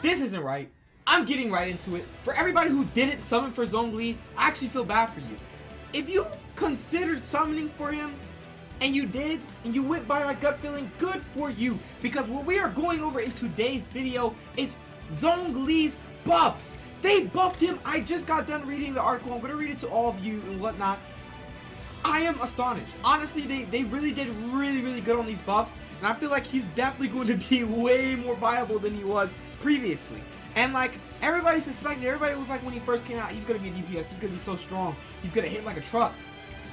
this isn't right. I'm getting right into it. For everybody who didn't summon for Zhongli, I actually feel bad for you. If you considered summoning for him, and you did, and you went by that gut feeling, good for you. Because what we are going over in today's video is Zhongli's buffs. They buffed him. I just got done reading the article. I'm going to read it to all of you and whatnot. I am astonished. Honestly, they really did really good on these buffs. And I feel like he's definitely going to be way more viable than he was previously. And like, everybody suspected, everybody was like when he first came out, he's going to be a DPS. He's going to be so strong. He's going to hit like a truck.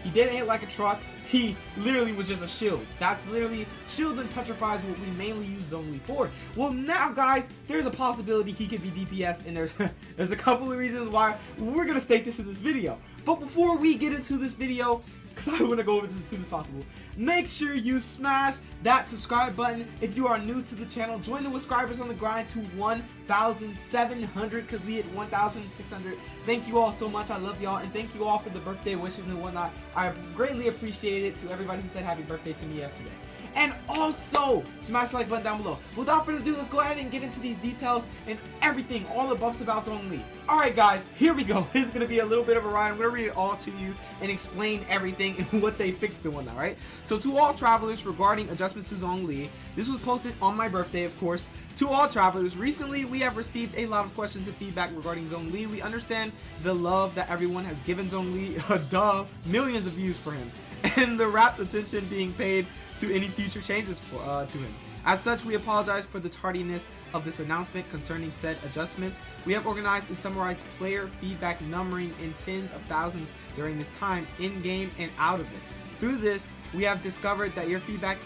He didn't hit like a truck. He literally was just a shield. That's literally, shield and petrify is what we mainly use Zhongli for. Well, now guys, there's a possibility he could be DPS, and there's a couple of reasons why we're gonna state this in this video. But before we get into this video, because I want to go over this as soon as possible, make sure you smash that subscribe button. If you are new to the channel, join the subscribers on the grind to 1,700, because we hit 1,600. Thank you all so much. I love y'all, and thank you all for the birthday wishes and whatnot. I greatly appreciate it to everybody who said happy birthday to me yesterday. And also, smash the like button down below. Without further ado, let's go ahead and get into these details and everything, all the buffs about Zhongli. Alright guys, here we go. This is going to be a little bit of a ride. I'm going to read it all to you and explain everything and what they fixed and whatnot, right? So to all travelers regarding adjustments to Zhongli, this was posted on my birthday, of course. To all travelers, recently we have received a lot of questions and feedback regarding Zhongli. We understand the love that everyone has given Zhongli, duh, millions of views for him, and the rapt attention being paid to any future changes to him. As such, we apologize for the tardiness of this announcement concerning said adjustments. We have organized and summarized player feedback numbering in tens of thousands during this time, in-game and out of it. Through this, we have discovered that your feedback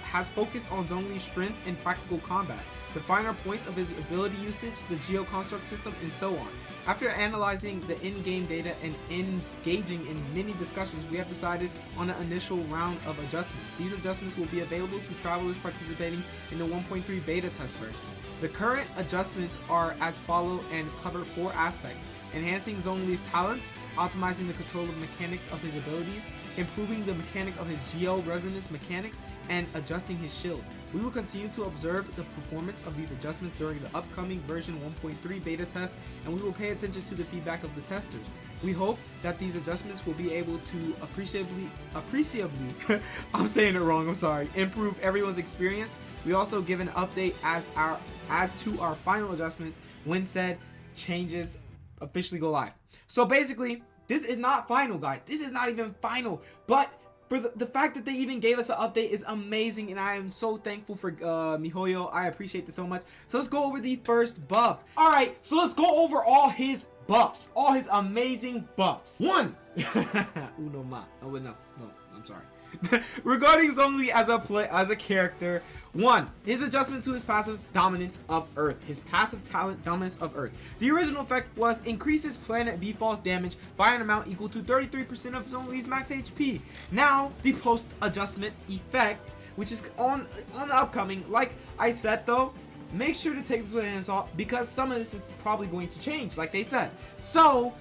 has focused on Zhongli's strength and practical combat, the finer points of his ability usage, the GEO construct system, and so on. After analyzing the in-game data and engaging in many discussions, we have decided on an initial round of adjustments. These adjustments will be available to travelers participating in the 1.3 beta test version. The current adjustments are as follows and cover 4 aspects: enhancing Zhongli's talents, optimizing the control of mechanics of his abilities, improving the mechanic of his GEO resonance mechanics, and adjusting his shield. We will continue to observe the performance of these adjustments during the upcoming version 1.3 beta test, and we will pay attention to the feedback of the testers. We hope that these adjustments will be able to appreciably I'm saying it wrong, I'm sorry, improve everyone's experience. We also give an update as to our final adjustments when said changes officially go live. So basically, this is not final, guys. This is not even final, but for the fact that they even gave us an update is amazing, and I am so thankful for Mihoyo. I appreciate this so much. So let's go over the first buff. Alright, so let's go over all his buffs. All his amazing buffs. 1. Uno ma. Oh, wait, no, I'm sorry. Regarding Zhongli as a character, 1. His adjustment to his passive dominance of Earth. His passive talent dominance of Earth. The original effect was increases planet B-Fall's damage by an amount equal to 33% of Zhongli's max HP. Now, the post adjustment effect, which is on the upcoming, like I said though, make sure to take this with a grain of salt because some of this is probably going to change, like they said. So,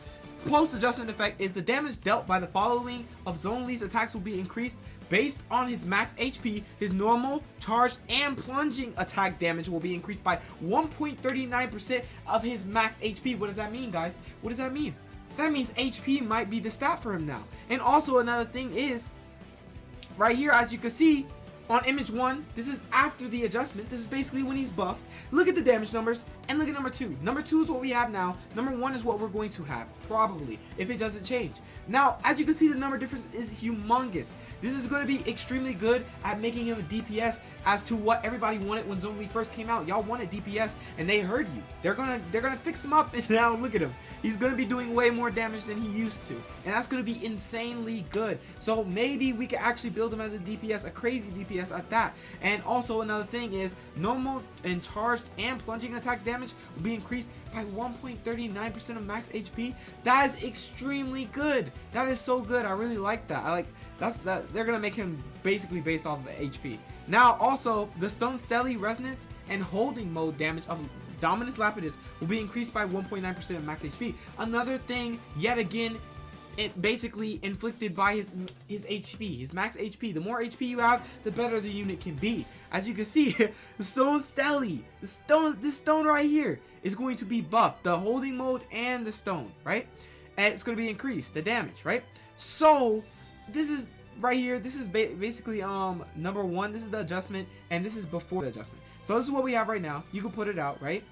post-adjustment effect is the damage dealt by the following of Zhongli's attacks will be increased based on his max HP. His normal, charged, and plunging attack damage will be increased by 1.39% of his max HP. What does that mean, guys? What does that mean? That means HP might be the stat for him now. And also another thing is, right here, as you can see, on image 1, this is after the adjustment. This is basically when he's buffed. Look at the damage numbers and look at number 2. Number 2 is what we have now. Number 1 is what we're going to have, probably, if it doesn't change. Now, as you can see, the number difference is humongous. This is going to be extremely good at making him a DPS as to what everybody wanted when Zhongli first came out. Y'all wanted DPS and they heard you. They're gonna fix him up, and now look at him. He's gonna be doing way more damage than he used to, and that's gonna be insanely good. So maybe we can actually build him as a DPS, a crazy DPS at that. And also another thing is normal and charged and plunging attack damage will be increased by 1.39% of max HP. That is extremely good. That is so good. I really like that. I like that they're gonna make him basically based off of the HP. Now also the Stone Stelly resonance and holding mode damage of Dominus Lapidus will be increased by 1.9% of max HP. Another thing, yet again, it basically inflicted by his HP, his max HP. The more HP you have, the better the unit can be. as you can see, the stone stelly, this stone right here is going to be buffed, the holding mode and the stone, right? And it's going to be increased, the damage, right? So this is right here, this is basically number 1, this is the adjustment, and this is before the adjustment. So this is what we have right now. You can put it out, right?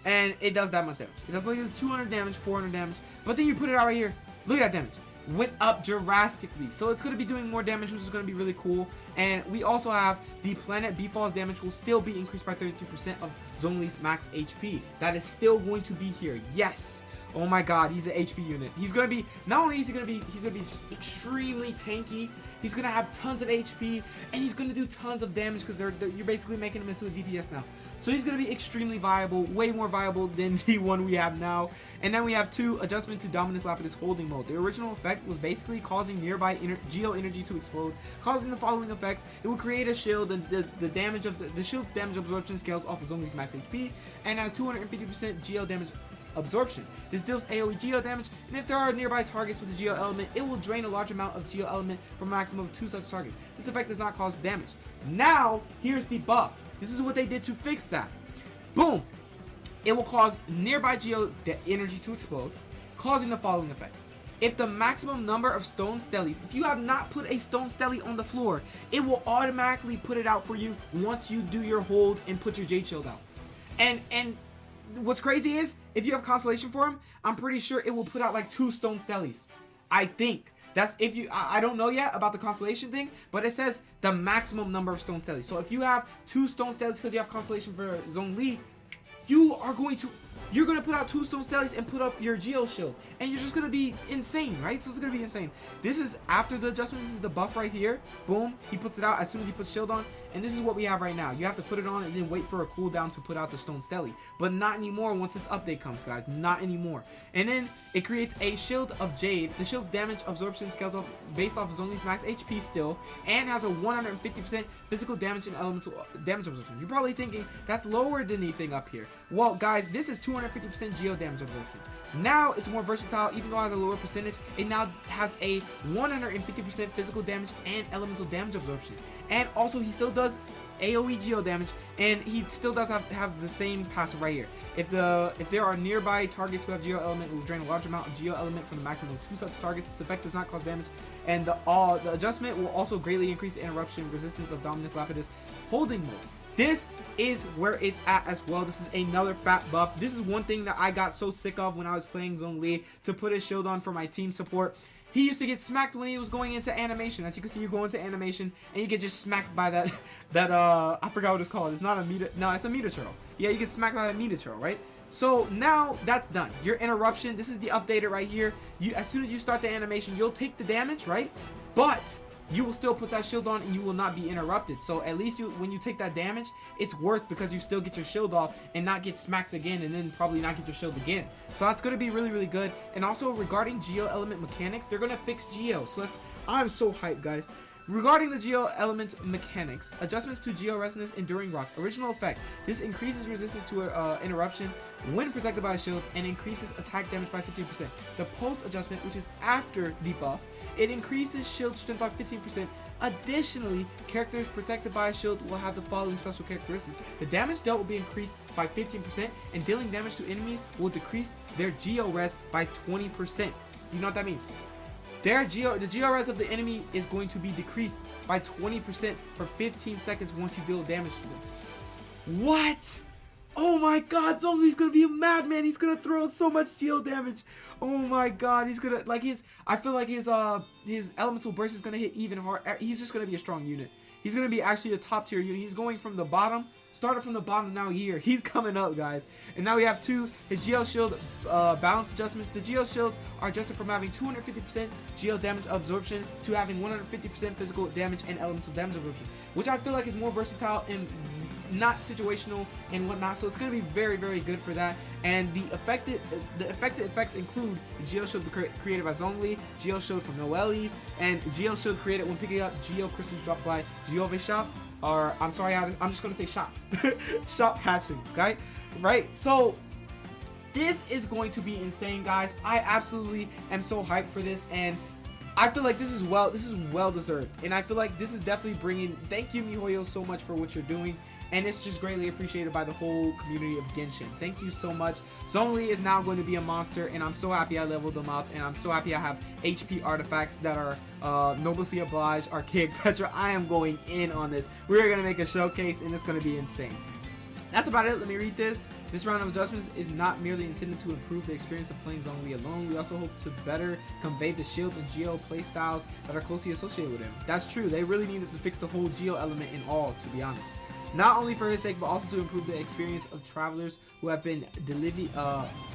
And it does that much damage. It does like 200 damage, 400 damage, but then you put it out right here. Look at that damage. Went up drastically, so it's going to be doing more damage, which is going to be really cool. And we also have the planet Bfall's damage will still be increased by 32% of Zhongli's max HP. That is still going to be here. Yes. Oh my god, he's an HP unit. He's going to be, not only is he going to be, he's going to be extremely tanky, he's going to have tons of HP, and he's going to do tons of damage because you're basically making him into a DPS now. So he's going to be extremely viable, way more viable than the one we have now. And then we have 2, adjustment to Dominus Lapidus holding mode. The original effect was basically causing nearby Geo energy to explode, causing the following effects. It will create a shield, and the damage of the shield's damage absorption scales off of Zhongli's max HP, and has 250% Geo damage absorption. This deals AoE Geo damage, and if there are nearby targets with the Geo element, it will drain a large amount of Geo element from a maximum of 2 such targets. This effect does not cause damage. Now, here's the buff. This is what they did to fix that. Boom! It will cause nearby Geo energy to explode, causing the following effects. If the maximum number of stone stellies, if you have not put a stone stelly on the floor, it will automatically put it out for you once you do your hold and put your Jade Shield out. And what's crazy is, if you have Constellation for him, I'm pretty sure it will put out like 2 stone stellies. I think. That's if you, I don't know yet about the Constellation thing, but it says the maximum number of stone stellies. So if you have 2 stone stellies because you have Constellation for Zhongli, you're going to put out 2 stone stellies and put up your Geo shield, and you're just going to be insane, right? So it's going to be insane. This is after the adjustment. This is the buff right here. Boom, he puts it out as soon as he puts shield on, and this is what we have right now. You have to put it on and then wait for a cooldown to put out the stone stelly, but not anymore once this update comes, guys. Not anymore. And then it creates a shield of Jade. The shield's damage absorption scales off based off of Zhongli's max HP still, and has a 150% physical damage and elemental damage absorption. You're probably thinking that's lower than anything up here. Well, guys, this is 250% Geo damage absorption. Now it's more versatile. Even though it has a lower percentage, it now has a 150% physical damage and elemental damage absorption. And also, he still does AoE Geo damage, and he still does have the same passive right here. If there are nearby targets who have Geo element, it will drain a large amount of Geo element from the maximum of 2 such targets. This effect does not cause damage, and the adjustment will also greatly increase the interruption resistance of Dominus Lapidus holding mode. This is where it's at as well. This is another fat buff. This is one thing that I got so sick of when I was playing Zhongli, to put his shield on for my team support. He used to get smacked when he was going into animation. As you can see, you go into animation and you get just smacked by that I forgot what it's called. It's not a Meta, no, it's a Meta Turtle. Yeah, you get smacked by a Meta Turtle, right? So now that's done. Your interruption, this is the updated right here. As soon as you start the animation, you'll take the damage, right? But you will still put that shield on and you will not be interrupted. So at least when you take that damage, it's worth, because you still get your shield off and not get smacked again, and then probably not get your shield again. So that's going to be really, really good. And also regarding Geo element mechanics, they're going to fix Geo. So I'm so hyped, guys. Regarding the Geo element mechanics, adjustments to Geo Resonance Enduring Rock. Original effect. This increases resistance to interruption when protected by a shield and increases attack damage by 15%. The post adjustment, which is after the buff, it increases shield strength by 15%. Additionally, characters protected by a shield will have the following special characteristics. The damage dealt will be increased by 15%, and dealing damage to enemies will decrease their Geo Res by 20%. You know what that means? The Geo Res of the enemy is going to be decreased by 20% for 15 seconds once you deal damage to them. What? Oh my god, Zhongli's gonna be a madman. He's gonna throw so much Geo damage. Oh my god, he's gonna, like, I feel like his elemental burst is gonna hit even hard. He's just gonna be a strong unit. He's gonna be actually a top tier unit. He's going from the bottom, started from the bottom, now here. He's coming up, guys. And now we have his Geo Shield balance adjustments. The Geo Shields are adjusted from having 250% Geo damage absorption to having 150% physical damage and elemental damage absorption, which I feel like is more versatile and not situational and whatnot. So it's going to be very, very good for that. And the affected effects include the Geo Shield created by Zhongli, Geo Shield from Noelle's, and Geo Shield created when picking up Geo Crystals dropped by Giove Shop. Or I'm sorry, I'm just going to say shop. Shop hatchlings, right? So this is going to be insane, guys. I absolutely am so hyped for this, and I feel like this is well deserved, and I feel like this is definitely bringing. Thank you, Mihoyo, so much for what you're doing, and it's just greatly appreciated by the whole community of Genshin. Thank you so much. Zhongli is now going to be a monster, and I'm so happy I leveled them up, and I'm so happy I have HP artifacts that are Noblessly Obliged, Archaic Petra. I am going in on this. We're gonna make a showcase, and it's gonna be insane. That's about it. Let me read this. This round of adjustments is not merely intended to improve the experience of playing Zhongli alone. We also hope to better convey the shield and GEO playstyles that are closely associated with him. That's true. They really needed to fix the whole GEO element in all, to be honest. Not only for his sake, but also to improve the experience of travelers who have been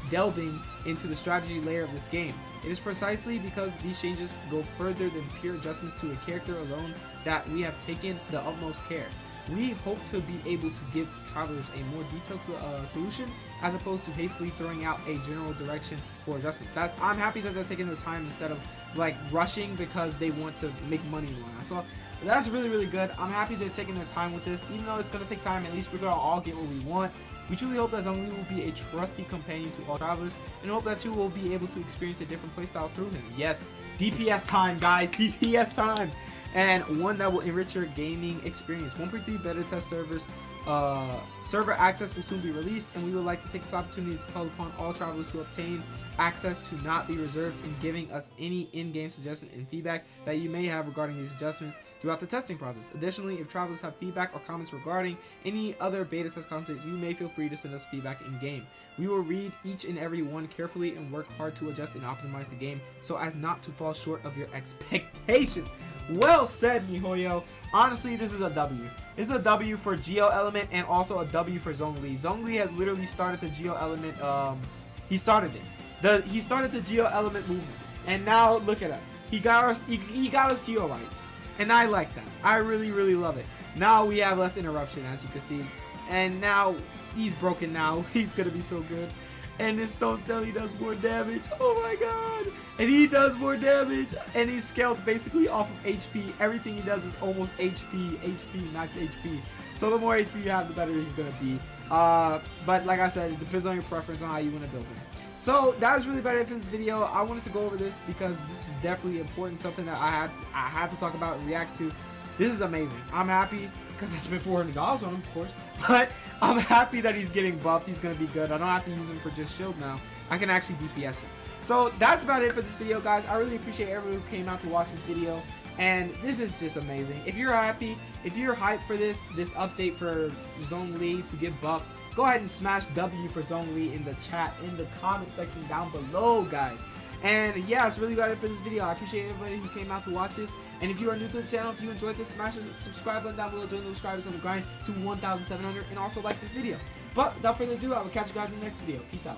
delving into the strategy layer of this game. It is precisely because these changes go further than pure adjustments to a character alone that we have taken the utmost care. We hope to be able to give travelers a more detailed solution as opposed to hastily throwing out a general direction for adjustments. I'm happy that they're taking their time instead of like rushing because they want to make money and whatnot. So that's really, really good. I'm happy they're taking their time with this. Even though it's going to take time, at least we're going to all get what we want. We truly hope that Zhongli will be a trusty companion to all travelers, and hope that you will be able to experience a different playstyle through him. Yes, DPS time, guys, DPS time! And one that will enrich your gaming experience. 1.3 beta test server access will soon be released, and we would like to take this opportunity to call upon all travelers who obtain access to not be reserved in giving us any in-game suggestions and feedback that you may have regarding these adjustments throughout the testing process. Additionally, if travelers have feedback or comments regarding any other beta test content, you may feel free to send us feedback in game. We will read each and every one carefully and work hard to adjust and optimize the game so as not to fall short of your expectations. Well said, Mihoyo. Honestly, this is a W. This is a W for GEO element and also a W for Zhongli. Zhongli has literally started the GEO element. He started it. He started the GEO element movement, and now look at us. He got us. He got us GEO rights, and I like that. I really, really love it. Now we have less interruption, as you can see, and now he's broken. Now he's gonna be so good. And this Stone Telly does more damage. Oh my god. And he does more damage. And he's scaled basically off of HP. Everything he does is almost HP, max HP. So the more HP you have, the better he's going to be. But like I said, it depends on your preference on how you want to build him. So that was really about it for this video. I wanted to go over this because this was definitely important. Something that I had to talk about and react to. This is amazing. I'm happy because I spent $400 on him, of course. But I'm happy that he's getting buffed. He's going to be good. I don't have to use him for just shield now. I can actually DPS him. So that's about it for this video, guys. I really appreciate everyone who came out to watch this video. And this is just amazing. If you're happy, if you're hyped for this update for Zhongli to get buffed, go ahead and smash W for Zhongli in the chat, in the comment section down below, guys. And yeah, that's really about it for this video. I appreciate everybody who came out to watch this. And if you are new to the channel, if you enjoyed this, smash the subscribe button down below. Join the subscribers on the grind to 1,700. And also like this video. But without further ado, I will catch you guys in the next video. Peace out.